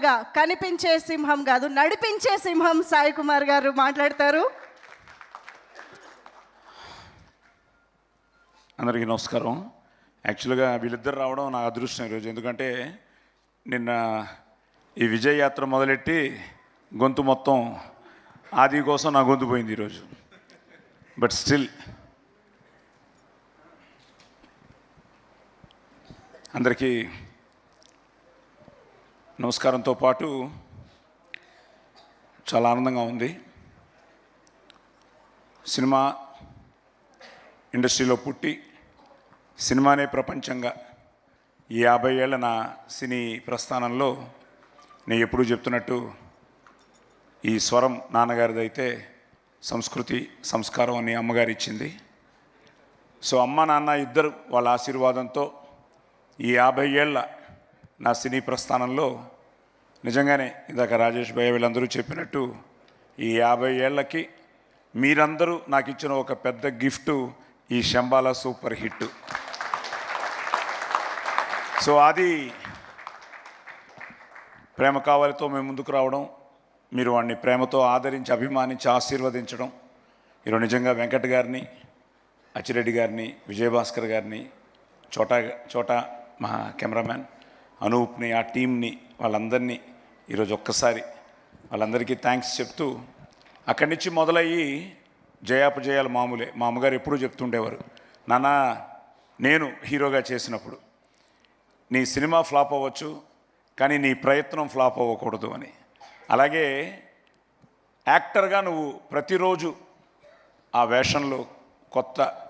మామూలుగా కనిపించే సింహం కాదు, నడిపించే సింహం సాయి కుమార్ గారు మాట్లాడతారు. అందరికీ నమస్కారం. యాక్చువల్గా వీళ్ళిద్దరు రావడం నా అదృష్టం ఈరోజు. ఎందుకంటే నిన్న ఈ విజయ యాత్ర మొదలెట్టి గొంతు మొత్తం ఆది కోసం నా గొంతు పోయింది ఈరోజు. బట్ స్టిల్ అందరికీ నమస్కారంతో పాటు చాలా ఆనందంగా ఉంది. సినిమా ఇండస్ట్రీలో పుట్టి సినిమానే ప్రపంచంగా ఈ 50 ఏళ్ళ నా సినీ ప్రస్థానంలో నేను ఎప్పుడూ చెప్తున్నట్టు ఈ స్వరం నాన్నగారిది అయితే సంస్కృతి సంస్కారం అని అమ్మగారు ఇచ్చింది. సో అమ్మ నాన్న ఇద్దరు వాళ్ళ ఆశీర్వాదంతో ఈ 50 ఏళ్ళ నా సినీ ప్రస్థానంలో నిజంగానే ఇందాక రాజేష్ భయ్య వీళ్ళందరూ చెప్పినట్టు ఈ 50 ఏళ్ళకి మీరందరూ నాకు ఇచ్చిన ఒక పెద్ద గిఫ్టు ఈ శంబాలా సూపర్ హిట్. సో అది ప్రేమ కావాలితో మేము ముందుకు రావడం, మీరు వాడిని ప్రేమతో ఆదరించి అభిమానించి ఆశీర్వదించడం, ఈరోజు నిజంగా వెంకట్ గారిని, అచ్చిరెడ్డి గారిని, విజయభాస్కర్ గారిని, చోటా మా కెమెరామ్యాన్ అనూప్ని, ఆ టీంని, వాళ్ళందరినీ ఈరోజు ఒక్కసారి వాళ్ళందరికీ థ్యాంక్స్ చెప్తూ, అక్కడి నుంచి మొదలయ్యి జయాపజయాలు మామూలే. మా అమ్మగారు ఎప్పుడూ చెప్తుండేవారు, నాన్న నేను హీరోగా చేసినప్పుడు నీ సినిమా ఫ్లాప్ అవ్వచ్చు కానీ నీ ప్రయత్నం ఫ్లాప్ అవ్వకూడదు అని. అలాగే యాక్టర్గా నువ్వు ప్రతిరోజు ఆ వేషంలో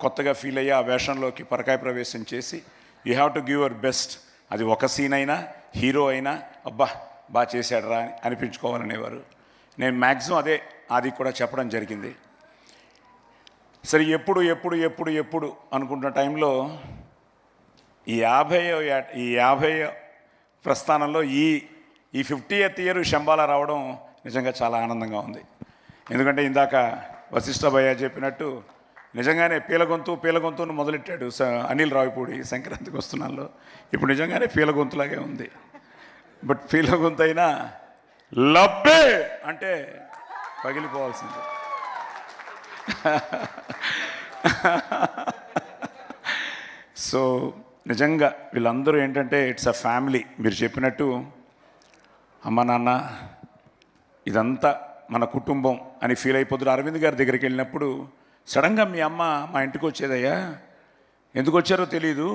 కొత్తగా ఫీల్ అయ్యి ఆ వేషంలోకి పరకాయ ప్రవేశం చేసి you have to give your best. అది ఒక సీన్ అయినా హీరో అయినా అబ్బా బాగా చేశాడరా అని అనిపించుకోవాలనేవారు. నేను మ్యాక్సిమం అదే అది కూడా చెప్పడం జరిగింది. సరే ఎప్పుడు అనుకుంటున్న టైంలో ఈ 50 ప్రస్థానంలో ఈ 50th ఇయర్ శంబాలా రావడం నిజంగా చాలా ఆనందంగా ఉంది. ఎందుకంటే ఇందాక వశిష్ఠ భయ్య చెప్పినట్టు నిజంగానే పీలగొంతును మొదలెట్టాడు అనిల్ రావిపూడి సంక్రాంతికి వస్తున్నాల్లో. ఇప్పుడు నిజంగానే పీలగొంతులాగే ఉంది. బట్ పీలగొంతు అయినా లబ్బే అంటే పగిలిపోవాల్సింది. సో నిజంగా వీళ్ళందరూ ఏంటంటే ఇట్స్ అ ఫ్యామిలీ. మీరు చెప్పినట్టు అమ్మ నాన్న ఇదంతా మన కుటుంబం అని ఫీల్ అయిపోతున్నారు. అరవింద్ గారి దగ్గరికి వెళ్ళినప్పుడు సడన్గా మీ అమ్మ మా ఇంటికి వచ్చేదయ్యా, ఎందుకు వచ్చారో తెలీదు,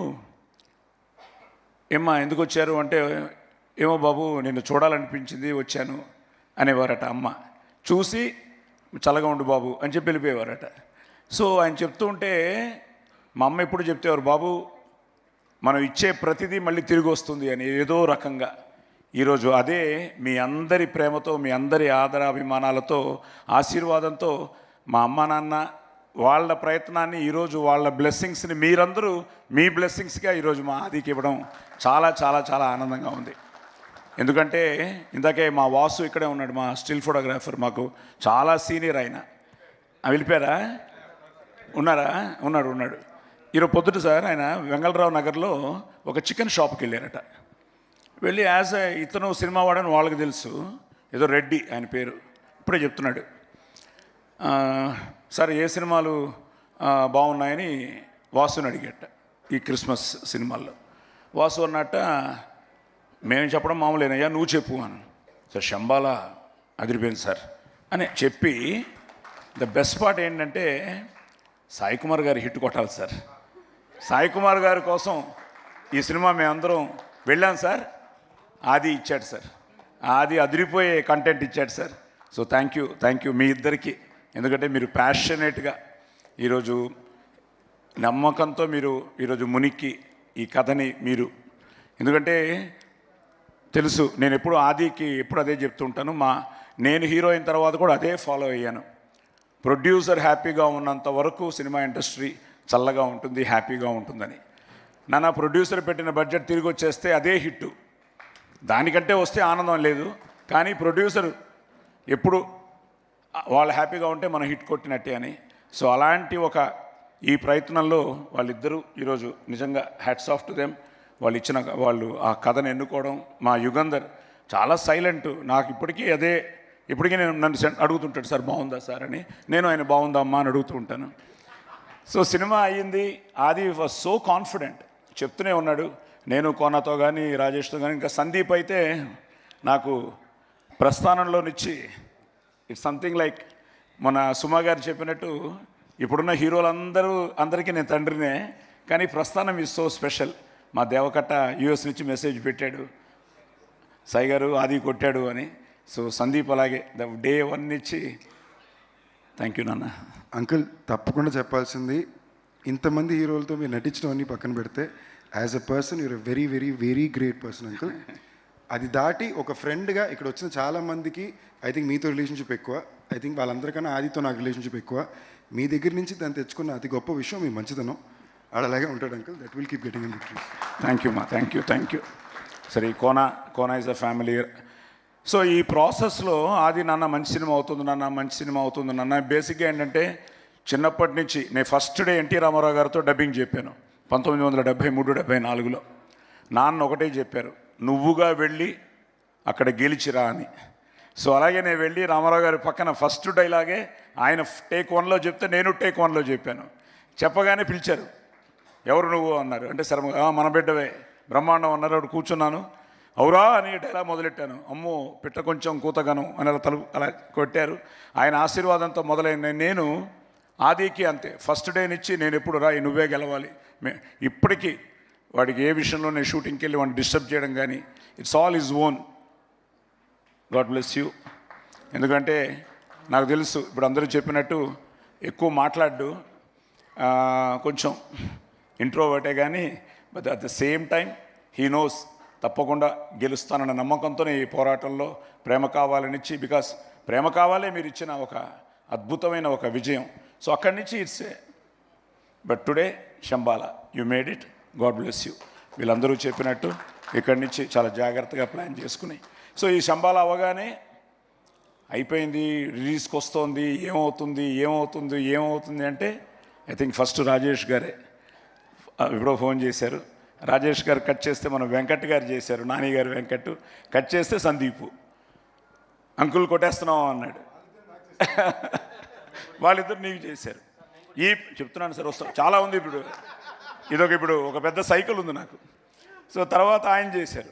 ఏమ్మా ఎందుకు వచ్చారు అంటే, ఏమో బాబు నిన్ను చూడాలనిపించింది వచ్చాను అనేవారట. అమ్మ చూసి చల్లగా ఉండు బాబు అని చెప్పి వెళ్ళిపోయేవారట. సో ఆయన చెప్తూ ఉంటే మా అమ్మ ఎప్పుడు చెప్తేవారు, బాబు మనం ఇచ్చే ప్రతిదీ మళ్ళీ తిరిగి వస్తుంది అని. ఏదో రకంగా ఈరోజు అదే మీ అందరి ప్రేమతో, మీ అందరి ఆదరాభిమానాలతో, ఆశీర్వాదంతో మా అమ్మ నాన్న వాళ్ళ ప్రయత్నాన్ని ఈరోజు వాళ్ళ బ్లెస్సింగ్స్ని మీరందరూ మీ బ్లెస్సింగ్స్గా ఈరోజు మా ఆదికి ఇవ్వడం చాలా చాలా చాలా ఆనందంగా ఉంది. ఎందుకంటే ఇందాకే మా వాసు ఇక్కడే ఉన్నాడు, మా స్టిల్ ఫోటోగ్రాఫర్, మాకు చాలా సీనియర్ ఆయన. వెళ్ళిపోయారా? ఉన్నాడు. ఈరోజు పొద్దుట సార్ ఆయన వెంగళరావు నగర్లో ఒక చికెన్ షాప్కి వెళ్ళారట. వెళ్ళి ఇతను సినిమా వాడని వాళ్ళకి తెలుసు, ఏదో రెడ్డి ఆయన పేరు. ఇప్పుడే చెప్తున్నాడు, సార్ ఏ సినిమాలు బాగున్నాయని వాసుని అడిగట ఈ క్రిస్మస్ సినిమాల్లో. వాసు అన్నట్ట, మేము చెప్పడం మామూలేనయ్యా నువ్వు చెప్పు అని. సార్ శంబాలా అదిరిపోయింది సార్ అని చెప్పి, ద బెస్ట్ పార్ట్ ఏంటంటే సాయి కుమార్ గారు హిట్ కొట్టాలి సార్. సాయి కుమార్ గారి కోసం ఈ సినిమా మేమందరం వెళ్ళాం సార్. ఆది ఇచ్చాడు సార్, ఆది అదిరిపోయే కంటెంట్ ఇచ్చాడు సార్. సో థ్యాంక్ యూ మీ ఇద్దరికి. ఎందుకంటే మీరు ప్యాషనేట్గా ఈరోజు నమ్మకంతో మీరు ఈరోజు మునిక్కి ఈ కథని మీరు, ఎందుకంటే తెలుసు నేను ఎప్పుడు ఆదికి ఎప్పుడు అదే చెప్తుంటాను, నేను హీరో అయిన తర్వాత కూడా అదే ఫాలో అయ్యాను. ప్రొడ్యూసర్ హ్యాపీగా ఉన్నంత వరకు సినిమా ఇండస్ట్రీ చల్లగా ఉంటుంది, హ్యాపీగా ఉంటుందని. నాన్న ప్రొడ్యూసర్ పెట్టిన బడ్జెట్ తిరిగి వచ్చేస్తే అదే హిట్టు, దానికంటే వస్తే ఆనందం లేదు. కానీ ప్రొడ్యూసర్ ఎప్పుడు వాళ్ళు హ్యాపీగా ఉంటే మనం హిట్ కొట్టినట్టే అని. సో అలాంటి ఈ ప్రయత్నంలో వాళ్ళిద్దరూ ఈరోజు నిజంగా హ్యాట్స్ ఆఫ్ టు దెమ్. వాళ్ళు ఆ కథను ఎన్నుకోవడం, మా యుగంధర్ చాలా సైలెంట్. నాకు ఇప్పటికీ నేను నన్ను అడుగుతుంటాడు, సార్ బాగుందా సార్ అని. నేను ఆయన బాగుందా అమ్మా అని అడుగుతూ ఉంటాను. సో సినిమా అయ్యింది. ఆది వాజ్ సో కాన్ఫిడెంట్, చెప్తూనే ఉన్నాడు. నేను కోనతో కానీ రాజేష్తో కానీ, ఇంకా సందీప్ అయితే నాకు ప్రస్థానంలోనిచ్చి ఇట్స్ సంథింగ్ లైక్ మన సుమా గారు చెప్పినట్టు ఇప్పుడున్న అందరికీ నేను తండ్రినే, కానీ ప్రస్థానం ఈజ్ సో స్పెషల్. మా దేవకట్ట యూఎస్ నుంచి మెసేజ్ పెట్టాడు, సాయి గారు ఆది కొట్టాడు అని. సో సందీప్ అలాగే డే 1 నుంచి థ్యాంక్ యూ నాన్న. అంకుల్ తప్పకుండా చెప్పాల్సింది, ఇంతమంది హీరోలతో మీరు నటించడం అన్నీ పక్కన పెడితే as a person you're very very very great person uncle. అది దాటి ఒక ఫ్రెండ్గా ఇక్కడ వచ్చిన చాలామందికి ఐ థింక్ మీతో రిలేషన్షిప్ ఎక్కువ, ఐ థింక్ వాళ్ళందరికన్నా ఆదితో నాకు రిలేషన్షిప్ ఎక్కువ. మీ దగ్గర నుంచి దాన్ని తెచ్చుకున్న అతి గొప్ప విషయం మీ మంచితనం. ఆడ అలాగే ఉంటాడు uncle. That will keep getting in victory. Thank you మా, థ్యాంక్ యూ. సరే కోన ఈజ్ అ ఫ్యామిలీ. సో ఈ ప్రాసెస్లో ఆది నాన్న మంచి సినిమా అవుతుంది నాన్న. బేసిక్గా ఏంటంటే చిన్నప్పటి నుంచి నేను ఫస్ట్ డే ఎన్టీ రామారావు గారితో డబ్బింగ్ చెప్పాను 1973-74లో. నాన్న ఒకటే చెప్పారు, నువ్వుగా వెళ్ళి అక్కడ గెలిచిరా అని. సో అలాగే నేను వెళ్ళి రామారావు గారి పక్కన ఫస్ట్ డైలాగే ఆయన టేక్ 1లో చెప్తే నేను టేక్ 1లో చెప్పాను. చెప్పగానే పిలిచారు, ఎవరు నువ్వు అన్నారు. అంటే సరే మన బిడ్డవే బ్రహ్మాండం అన్నారు. అప్పుడు కూర్చున్నాను, అవురా అని డైలాగ్ మొదలెట్టాను. అమ్మో పిట్ట కొంచెం కూతగాను అని అలా కొట్టారు. ఆయన ఆశీర్వాదంతో మొదలైన నేను ఆదికి అంతే. ఫస్ట్ డే నుంచి నేను ఎప్పుడు రా నువ్వే గెలవాలి. ఇప్పటికీ వాడికి ఏ విషయంలో నేను షూటింగ్కి వెళ్ళి వాడిని డిస్టర్బ్ చేయడం కానీ, it's all is own. God bless you. ఎందుకంటే నాకు తెలుసు ఇప్పుడు అందరూ చెప్పినట్టు ఎక్కువ మాట్లాడు, కొంచెం ఇంట్రోవర్టే, కానీ but at the same time he knows తప్పకుండా గెలుస్తానన్న నమ్మకంతోనే ఈ పోరాటంలో ప్రేమ కావాలనిచ్చి, బికాస్ ప్రేమ కావాలే మీరు ఇచ్చిన ఒక అద్భుతమైన ఒక విజయం. సో అక్కడి నుంచి it's but today Shambala you made it. God bless you. వీళ్ళందరూ చెప్పినట్టు ఇక్కడి నుంచి చాలా జాగ్రత్తగా ప్లాన్ చేసుకుని, సో ఈ శంబాల అవ్వగానే అయిపోయింది, రిలీజ్కి వస్తుంది, ఏమవుతుంది అంటే ఐ థింక్ ఫస్ట్ రాజేష్ గారే ఎప్పుడో ఫోన్ చేశారు. రాజేష్ గారు కట్ చేస్తే మనం వెంకట్ గారు చేశారు, నాని గారు వెంకట్ కట్ చేస్తే సందీపు అంకుల్ కొట్టేస్తున్నాం అన్నాడు. వాళ్ళిద్దరు నీకు చేశారు. చెప్తున్నాను సార్, వస్తాం చాలా ఉంది ఇప్పుడు. ఇప్పుడు ఒక పెద్ద సైకిల్ ఉంది నాకు. సో తర్వాత ఆయన చేశారు.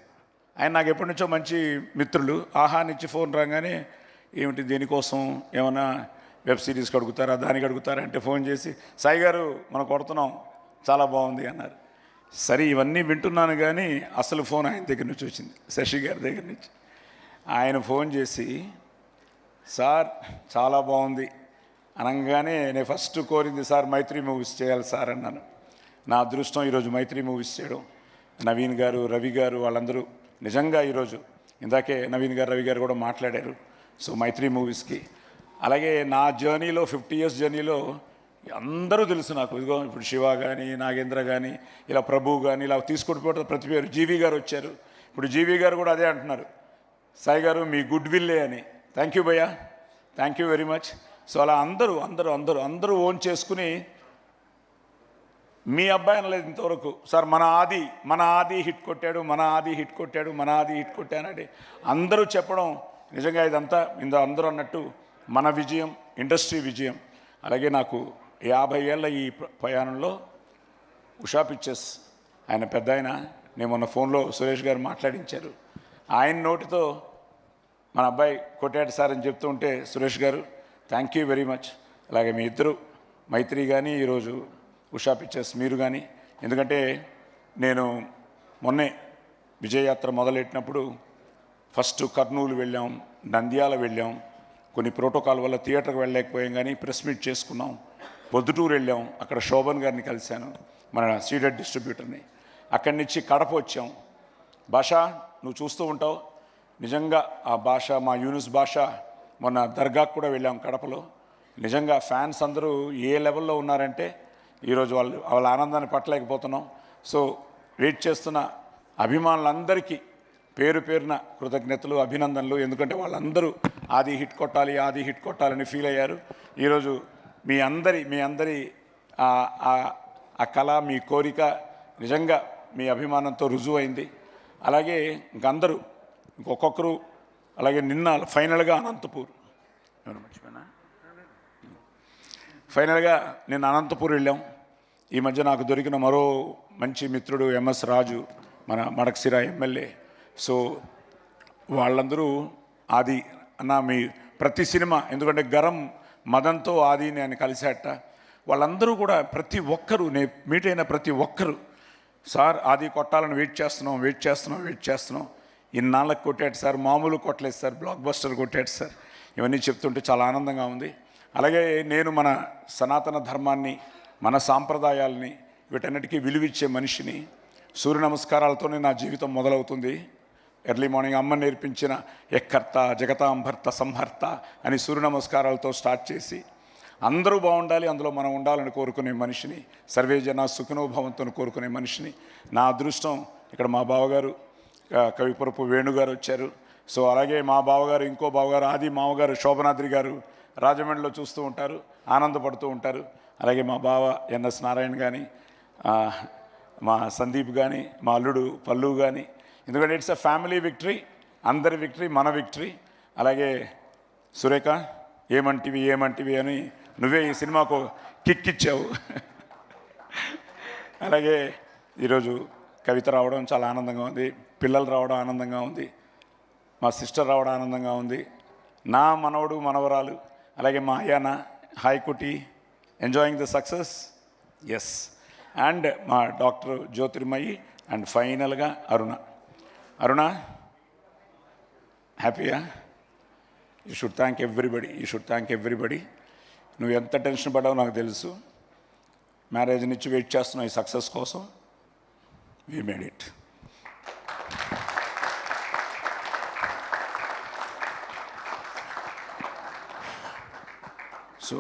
ఆయన నాకు ఎప్పటి నుంచో మంచి మిత్రులు. ఆహా నుంచి ఫోన్ రాగానే ఏమిటి దీనికోసం ఏమైనా వెబ్ సిరీస్కి అడుగుతారా, దానికి అడుగుతారా అంటే ఫోన్ చేసి సాయి గారు మనం కొడుతున్నాం చాలా బాగుంది అన్నారు. సరే ఇవన్నీ వింటున్నాను, కానీ అసలు ఫోన్ ఆయన దగ్గర నుంచి వచ్చింది, శశి గారి దగ్గర నుంచి. ఆయన ఫోన్ చేసి సార్ చాలా బాగుంది అనగానే నేను ఫస్ట్ కోరింది, సార్ మైత్రి మూవీస్ చేయాలి సార్ అన్నాను. నా అదృష్టం ఈరోజు మైత్రి మూవీస్ చేయడం. నవీన్ గారు, రవి గారు వాళ్ళందరూ నిజంగా ఈరోజు ఇందాకే నవీన్ గారు, రవి గారు కూడా మాట్లాడారు. సో మైత్రి మూవీస్కి అలాగే నా జర్నీలో 50 years జర్నీలో అందరూ తెలుసు నాకు. ఇదిగో ఇప్పుడు శివ కానీ, నాగేంద్ర కానీ, ఇలా ప్రభు కానీ, ఇలా తీసుకుంటూ ప్రతి పేరు. జీవి గారు వచ్చారు. ఇప్పుడు జీవి గారు కూడా అదే అంటున్నారు, సాయి గారు మీ గుడ్ విల్లే అని. థ్యాంక్ యూ భయ్యా, thank you very much. So అలా అందరూ ఓన్ చేసుకుని, మీ అబ్బాయి అనలేదు ఇంతవరకు, సార్ మన ఆది హిట్ కొట్టానంటే అందరూ చెప్పడం నిజంగా ఇదంతా అందరూ అన్నట్టు మన విజయం, ఇండస్ట్రీ విజయం. అలాగే నాకు 50 ఏళ్ళ ఈ ప్రయాణంలో ఉషా పిక్చర్స్ ఆయన పెద్ద ఆయన, నేను మొన్న ఫోన్లో సురేష్ గారు మాట్లాడించారు. ఆయన నోటితో మన అబ్బాయి కొట్టాడు సార్ అని చెప్తూ ఉంటే, సురేష్ గారు థ్యాంక్ యూ వెరీ మచ్. అలాగే మీ ఇద్దరు మైత్రి కానీ, ఈరోజు ఉషా పిక్చర్స్ మీరు కానీ. ఎందుకంటే నేను మొన్నే విజయయాత్ర మొదలెట్టినప్పుడు ఫస్ట్ కర్నూలు వెళ్ళాం, నంద్యాల వెళ్ళాం. కొన్ని ప్రోటోకాల్ వల్ల థియేటర్కి వెళ్ళలేకపోయాం, కానీ ప్రెస్ మీట్ చేసుకున్నాం. పొద్దుటూరు వెళ్ళాం, అక్కడ శోభన్ గారిని కలిశాను, మన సీడెడ్ డిస్ట్రిబ్యూటర్ని. అక్కడి నుంచి కడప వచ్చాం. భాష నువ్వు చూస్తూ ఉంటావు, నిజంగా ఆ భాష, మా యూనిస్ భాష మొన్న దర్గాకు కూడా వెళ్ళాం కడపలో. నిజంగా ఫ్యాన్స్ అందరూ ఏ లెవెల్లో ఉన్నారంటే ఈరోజు వాళ్ళ ఆనందాన్ని పట్టలేకపోతున్నాం. సో వెయిట్ చేస్తున్న అభిమానులందరికీ పేరు పేరున కృతజ్ఞతలు, అభినందనలు. ఎందుకంటే వాళ్ళందరూ ఆది హిట్ కొట్టాలని ఫీల్ అయ్యారు. ఈరోజు మీ అందరి ఆ కళ, మీ కోరిక నిజంగా మీ అభిమానంతో రుజువు అయింది. అలాగే ఇంకందరూ ఇంకొకరు. అలాగే నిన్న ఫైనల్గా అనంతపూర్, ఎవరు మర్చిపోయినా, ఫైనల్గా నిన్న అనంతపూర్ వెళ్ళాం. ఈ మధ్య నాకు దొరికిన మరో మంచి మిత్రుడు ఎంఎస్ రాజు, మన మడకసిర ఎమ్మెల్యే. సో వాళ్ళందరూ ఆది అన్న మీ ప్రతి సినిమా, ఎందుకంటే గరం మదన్తో ఆదిని ఆయన కలిశాట, వాళ్ళందరూ కూడా ప్రతి ఒక్కరూ నేను మీట్ అయిన ప్రతి ఒక్కరు సార్ ఆది కొట్టాలని వెయిట్ చేస్తున్నాం, ఇన్నాళ్ళకి కొట్టాడు సార్, మామూలు కొట్టలేదు సార్, బ్లాక్ బస్టర్ కొట్టాడు సార్. ఇవన్నీ చెప్తుంటే చాలా ఆనందంగా ఉంది. అలాగే నేను మన సనాతన ధర్మాన్ని, మన సాంప్రదాయాల్ని, వీటన్నిటికీ విలువిచ్చే మనిషిని. సూర్య నమస్కారాలతోనే నా జీవితం మొదలవుతుంది. ఎర్లీ మార్నింగ్ అమ్మ నేర్పించిన ఎక్కర్త జగతాంభర్త సంహర్త అని సూర్య నమస్కారాలతో స్టార్ట్ చేసి అందరూ బాగుండాలి, అందులో మనం ఉండాలని కోరుకునే మనిషిని, సర్వే జన సుఖనోభవంతో కోరుకునే మనిషిని. నా అదృష్టం ఇక్కడ మా బావగారు కవిపురపు వేణుగారు వచ్చారు. సో అలాగే మా బావగారు, ఇంకో బావగారు ఆది మామగారు శోభనాద్రి గారు రాజమండ్రిలో చూస్తూ ఉంటారు, ఆనందపడుతూ ఉంటారు. అలాగే మా బావ ఎన్ఎస్ నారాయణ కానీ, మా సందీప్ కానీ, మా అల్లుడు పల్లు కానీ, ఎందుకంటే ఇట్స్ అ ఫ్యామిలీ విక్టరీ, అందరి విక్టరీ, మన విక్టరీ. అలాగే సురేఖ ఏమంటివి అని నువ్వే ఈ సినిమాకు కిక్ ఇచ్చావు. అలాగే ఈరోజు కవిత రావడం చాలా ఆనందంగా ఉంది, పిల్లలు రావడం ఆనందంగా ఉంది, మా సిస్టర్ రావడం ఆనందంగా ఉంది, నా మనవడు మనవరాలు, అలాగే మా అయ్యాన హాయ్కుటి enjoying the success, yes, and మా డాక్టర్ జ్యోతిర్మయి, అండ్ ఫైనల్గా అరుణ హ్యాపీయా? You should thank everybody. నువ్వు ఎంత టెన్షన్ పడ్డావో నాకు తెలుసు. మ్యారేజ్ నుంచి వెయిట్ చేస్తున్నావు ఈ సక్సెస్ కోసం. We made it. So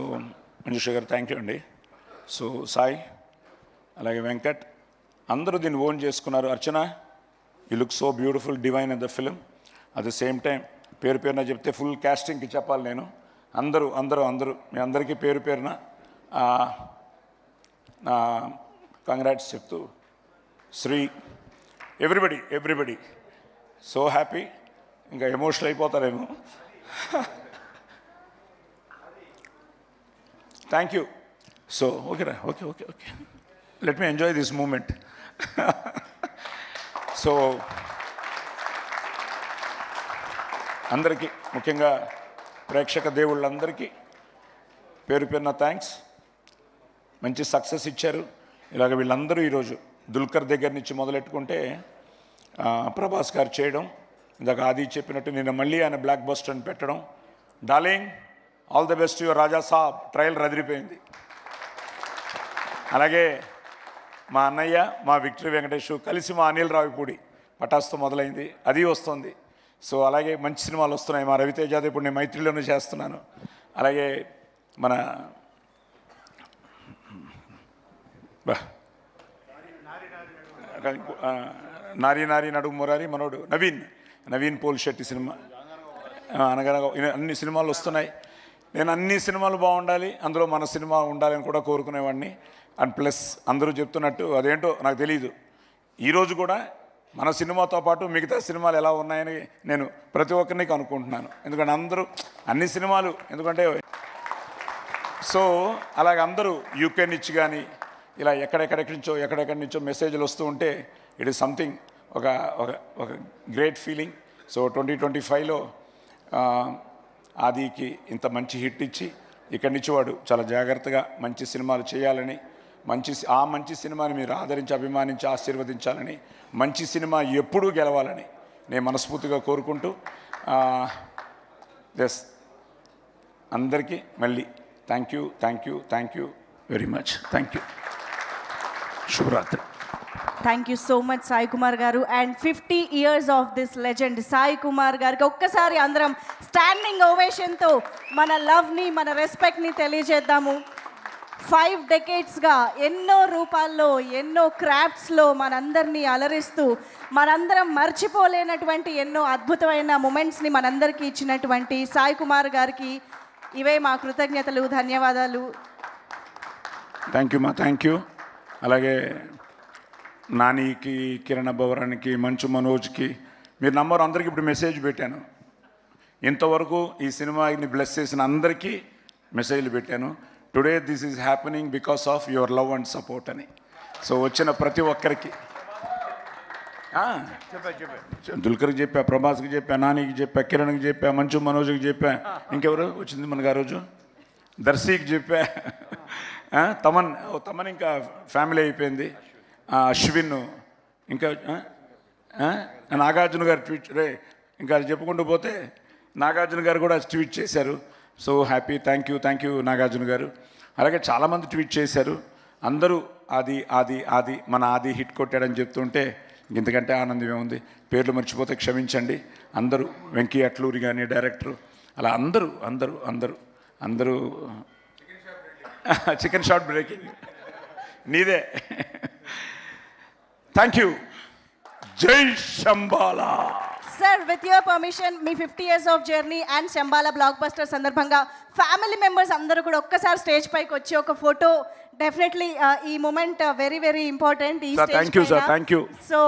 Manjusha garu thank you అండి. సో సాయి, అలాగే వెంకట్, అందరూ దీన్ని ఓన్ చేసుకున్నారు. Archana, you look so beautiful, divine in the film. At the same time పేరున చెప్తే ఫుల్ క్యాస్టింగ్కి చెప్పాలి నేను. అందరూ మీ అందరికీ పేరున కంగ్రాట్స్ చెప్తూ, శ్రీ ఎవ్రీబడి సో హ్యాపీ. ఇంకా ఎమోషనల్ అయిపోతారేమో. Thank you. సో ఓకేరా, okay, let me enjoy this moment. So అందరికీ, ముఖ్యంగా ప్రేక్షక దేవుళ్ళందరికీ పేరున థ్యాంక్స్. మంచి సక్సెస్ ఇచ్చారు. ఇలాగ వీళ్ళందరూ ఈరోజు దుల్కర్ దగ్గర నుంచి మొదలెట్టుకుంటే ప్రభాస్ గారు చేయడం, ఇందాక ఆది చెప్పినట్టు నిన్న మళ్ళీ ఆయన బ్లాక్ బస్టర్ అని పెట్టడం. Darling, all the best your Raja Saab, trailer రదిరిపోయింది. అలాగే మా అన్నయ్య, మా విక్టరీ వెంకటేష్ కలిసి మా అనిల్ రావిపూడి పటాస్తో మొదలైంది, అది వస్తుంది. సో అలాగే మంచి సినిమాలు వస్తున్నాయి. మా రవితేజాది ఇప్పుడు నేను మైత్రిలోనే చేస్తున్నాను. అలాగే మన నారీ నడుము మురారి మనోడు నవీన్ పోల్శెట్టి సినిమా, అనగా అన్ని సినిమాలు వస్తున్నాయి. నేను అన్ని సినిమాలు బాగుండాలి, అందులో మన సినిమా ఉండాలి అని కూడా కోరుకునేవాడిని. అండ్ ప్లస్ అందరూ చెప్తున్నట్టు అదేంటో నాకు తెలియదు, ఈరోజు కూడా మన సినిమాతో పాటు మిగతా సినిమాలు ఎలా ఉన్నాయని నేను ప్రతి ఒక్కరిని కనుక్కుంటున్నాను. ఎందుకంటే అందరూ అన్ని సినిమాలు, ఎందుకంటే సో అలాగ అందరూ యూకే నుంచి కానీ ఇలా ఎక్కడెక్కడి నుంచో మెసేజ్లు వస్తూ ఉంటే ఇట్ ఈస్ సంథింగ్, ఒక గ్రేట్ ఫీలింగ్. సో 2025లో ఆదికి ఇంత మంచి హిట్ ఇచ్చి ఇక్కడి నుంచి వాడు చాలా జాగ్రత్తగా మంచి సినిమాలు చేయాలని, మంచి సినిమాని మీరు ఆదరించి అభిమానించి ఆశీర్వదించాలని, మంచి సినిమా ఎప్పుడూ గెలవాలని నేను మనస్ఫూర్తిగా కోరుకుంటూ ఎస్ అందరికీ మళ్ళీ thank you very much. Thank you. శుభరాత్రి. Thank you so much Sai Kumar garu. And 50 years of this legend Sai Kumar గారికి ఒక్కసారి అందరం స్టాండింగ్ ఓవేషన్తో మన లవ్ని, మన రెస్పెక్ట్ని తెలియజేద్దాము. 5 decadesగా ఎన్నో రూపాల్లో, ఎన్నో క్రాఫ్ట్స్లో మనందరినీ అలరిస్తూ, మనందరం మర్చిపోలేనటువంటి ఎన్నో అద్భుతమైన మూమెంట్స్ని మనందరికీ ఇచ్చినటువంటి సాయి కుమార్ గారికి ఇవే మా కృతజ్ఞతలు, ధన్యవాదాలు. Thank you. అలాగే నానికి, కిరణ్ అబ్బవరానికి, మంచు మనోజ్కి, మీరు నంబర్ అందరికీ ఇప్పుడు మెసేజ్ పెట్టాను. ఇంతవరకు ఈ సినిమాని బ్లెస్ చేసిన అందరికీ మెసేజ్లు పెట్టాను. Today this is happening because of your love and support అని. సో వచ్చిన ప్రతి ఒక్కరికి దుల్కర్కి చెప్పా, ప్రభాస్కి చెప్పా, నానికి చెప్పా, కిరణ్కి చెప్పా, మంచు మనోజ్కి చెప్పా, ఇంకెవరు వచ్చింది మనకు ఆ రోజు, దర్శికి చెప్పా, తమన్ ఇంకా ఫ్యామిలీ అయిపోయింది, అశ్విన్, ఇంకా నాగార్జున గారు ట్వీట్ ఇంకా చెప్పుకుంటూ పోతే నాగార్జున గారు కూడా ట్వీట్ చేశారు. So happy, thank you Nagarjuna గారు. అలాగే చాలామంది ట్వీట్ చేశారు. అందరూ ఆది మన ఆది హిట్ కొట్టాడని చెప్తుంటే ఇంతకంటే ఆనందం ఏముంది. పేర్లు మర్చిపోతే క్షమించండి. అందరూ వెంకీ అట్లూరి కానీ డైరెక్టరు, అలా అందరూ చికెన్ షాట్ బ్రేకింగ్ నీదే. Thank you. జై Shambhala. Sir, with your permission, మీ 50 years of journey and Shambhala blockbuster సందర్భంగా ఫ్యామిలీ మెంబర్స్ అందరూ కూడా ఒక్కసారి స్టేజ్ పైకి వచ్చి ఒక ఫోటో, డెఫినెట్లీ ఈ మూమెంట్ వెరీ వెరీ ఇంపార్టెంట్. ఈ thank you sir, thank you. So